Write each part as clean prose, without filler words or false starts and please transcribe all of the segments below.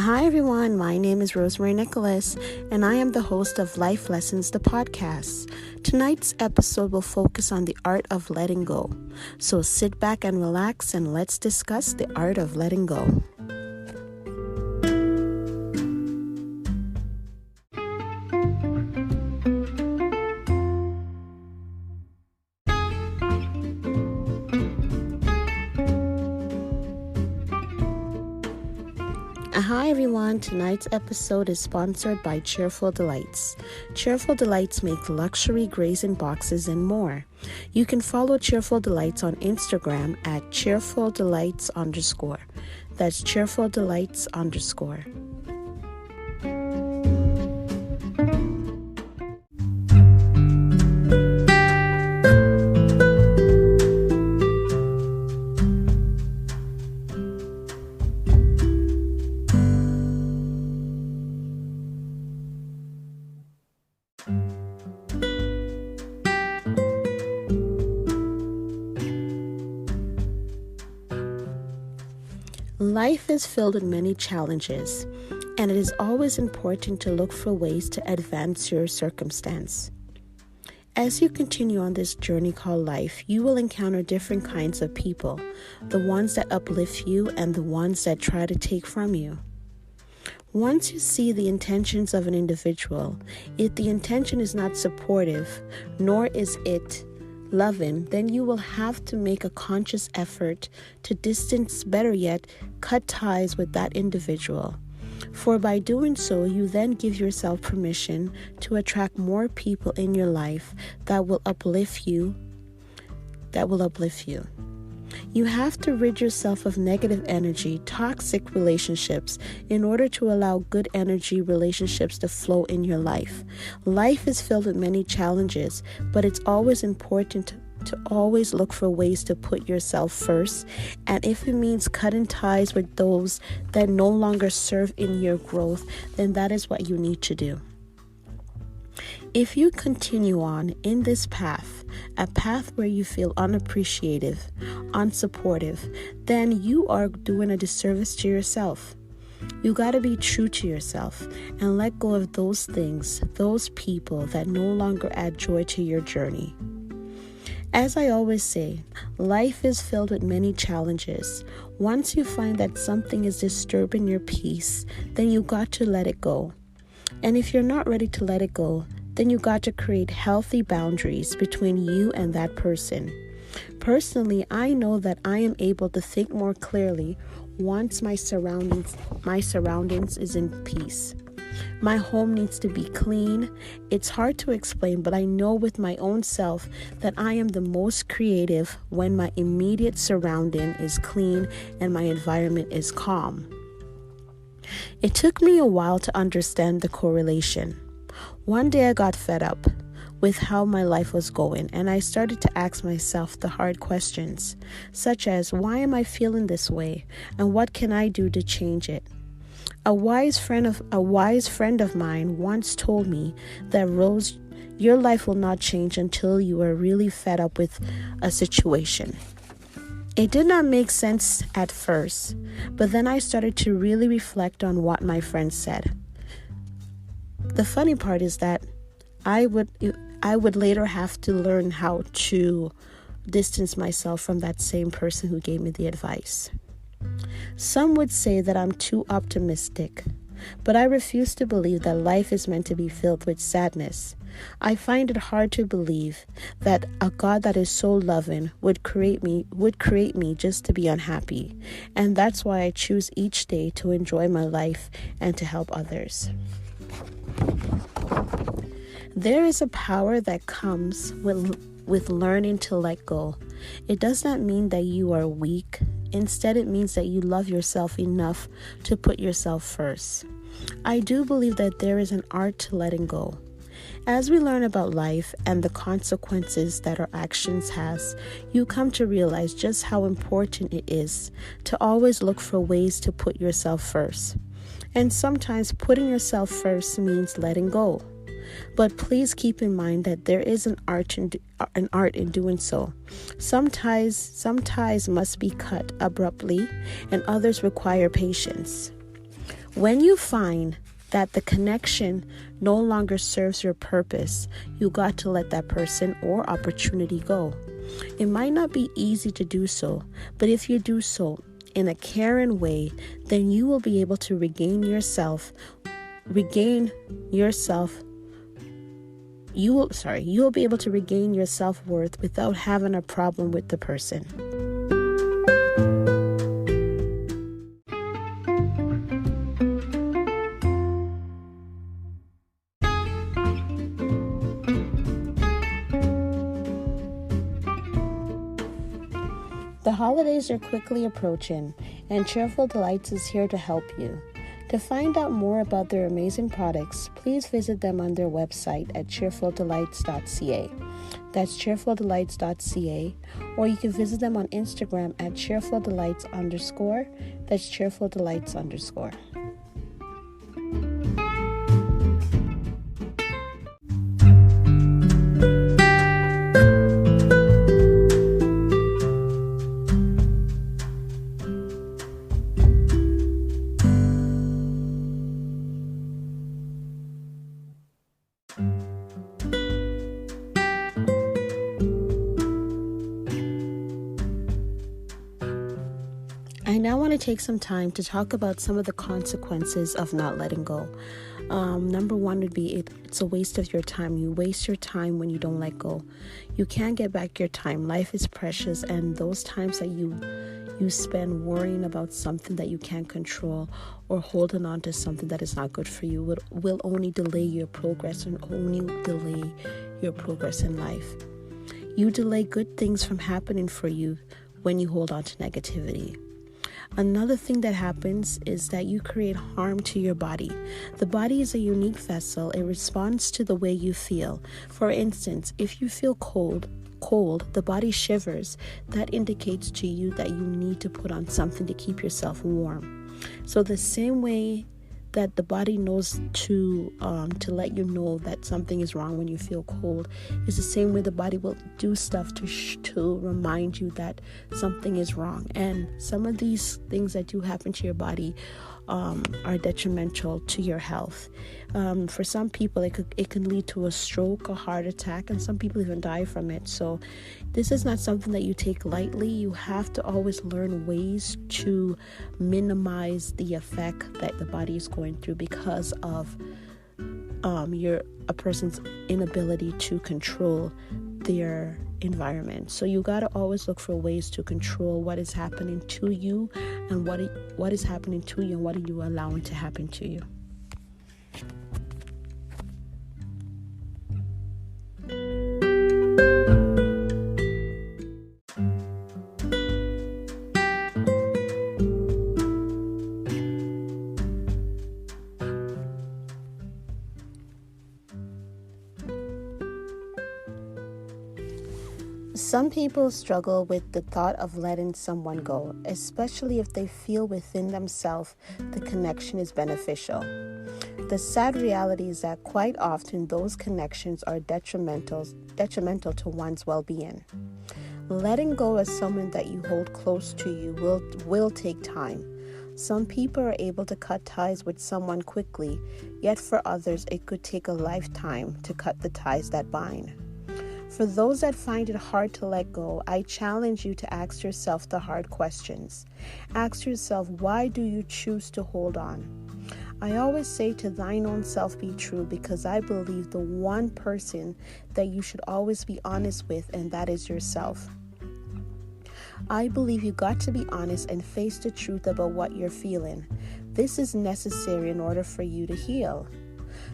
Hi everyone, my name is Rosemary Nicholas, and I am the host of Life Lessons, the podcast. Tonight's episode will focus on the art of letting go. So sit back and relax, and let's discuss the art of letting go. Hi everyone, tonight's episode is sponsored by Cheerful Delights. Cheerful Delights make luxury grazing boxes and more. You can follow Cheerful Delights on Instagram at cheerfuldelights_. That's cheerfuldelights_. Life is filled with many challenges, and it is always important to look for ways to advance your circumstance. As you continue on this journey called life, you will encounter different kinds of people, the ones that uplift you and the ones that try to take from you. Once you see the intentions of an individual, if the intention is not supportive, nor is it loving, then you will have to make a conscious effort to distance, better yet, cut ties with that individual. For by doing so, you then give yourself permission to attract more people in your life that will uplift you. You have to rid yourself of negative energy, toxic relationships, in order to allow good energy relationships to flow in your life. Life is filled with many challenges, but it's always important to always look for ways to put yourself first. And if it means cutting ties with those that no longer serve in your growth, then that is what you need to do. If you continue on in this path, a path where you feel unappreciative, unsupportive, then you are doing a disservice to yourself. You got to be true to yourself and let go of those things, those people that no longer add joy to your journey. As I always say, life is filled with many challenges. Once you find that something is disturbing your peace, then you got to let it go. And if you're not ready to let it go, then you got to create healthy boundaries between you and that person. Personally, I know that I am able to think more clearly once my surroundings is in peace. My home needs to be clean. It's hard to explain, but I know with my own self that I am the most creative when my immediate surrounding is clean and my environment is calm. It took me a while to understand the correlation. One day I got fed up with how my life was going, and I started to ask myself the hard questions, such as, why am I feeling this way, and what can I do to change it? A wise friend of mine once told me that, Rose, your life will not change until you are really fed up with a situation. It did not make sense at first, but then I started to really reflect on what my friend said. The funny part is that I would later have to learn how to distance myself from that same person who gave me the advice. Some would say that I'm too optimistic, but I refuse to believe that life is meant to be filled with sadness. I find it hard to believe that a God that is so loving would create me just to be unhappy, and that's why I choose each day to enjoy my life and to help others. There is a power that comes with learning to let go. It does not mean that you are weak. Instead, it means that you love yourself enough to put yourself first. I do believe that there is an art to letting go. As we learn about life and the consequences that our actions has, you come to realize just how important it is to always look for ways to put yourself first. And sometimes putting yourself first means letting go. But please keep in mind that there is an art in doing so. Some ties must be cut abruptly, and others require patience. When you find that the connection no longer serves your purpose, you got to let that person or opportunity go. It might not be easy to do so, but if you do so in a caring way, then you will be able to you will be able to regain your self-worth without having a problem with the person. The holidays are quickly approaching, and Cheerful Delights is here to help you. To find out more about their amazing products, please visit them on their website at cheerfuldelights.ca. That's cheerfuldelights.ca, or you can visit them on Instagram at cheerfuldelights_. That's cheerfuldelights_. I now want to take some time to talk about some of the consequences of not letting go. Number one would be it's a waste of your time. You waste your time when you don't let go. You can't get back your time. Life is precious, and those times that you spend worrying about something that you can't control or holding on to something that is not good for you will only delay your progress and only delay your progress in life. You delay good things from happening for you when you hold on to negativity. Another thing that happens is that you create harm to your body. The body is a unique vessel. It responds to the way you feel. For instance, if you feel cold, the body shivers. That indicates to you that you need to put on something to keep yourself warm. So the same way that the body knows to let you know that something is wrong when you feel cold is the same way the body will do stuff to remind you that something is wrong. And some of these things that do happen to your body are detrimental to your health. For some people, it can lead to a stroke, a heart attack, and some people even die from it. So this is not something that you take lightly. You have to always learn ways to minimize the effect that the body is going through because of a person's inability to control their environment. So you got to always look for ways to control what is happening to you and what is happening to you and what are you allowing to happen to you. Some people struggle with the thought of letting someone go, especially if they feel within themselves the connection is beneficial. The sad reality is that quite often those connections are detrimental to one's well-being. Letting go of someone that you hold close to you will take time. Some people are able to cut ties with someone quickly, yet for others it could take a lifetime to cut the ties that bind. For those that find it hard to let go, I challenge you to ask yourself the hard questions. Ask yourself, why do you choose to hold on? I always say to thine own self be true, because I believe the one person that you should always be honest with, and that is yourself. I believe you got to be honest and face the truth about what you're feeling. This is necessary in order for you to heal.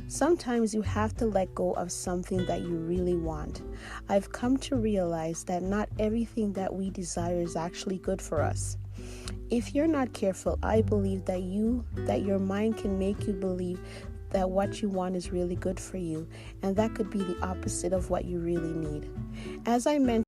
Sometimes you have to let go of something that you really want. I've come to realize that not everything that we desire is actually good for us. If you're not careful, I believe that your mind can make you believe that what you want is really good for you, and that could be the opposite of what you really need. As I mentioned,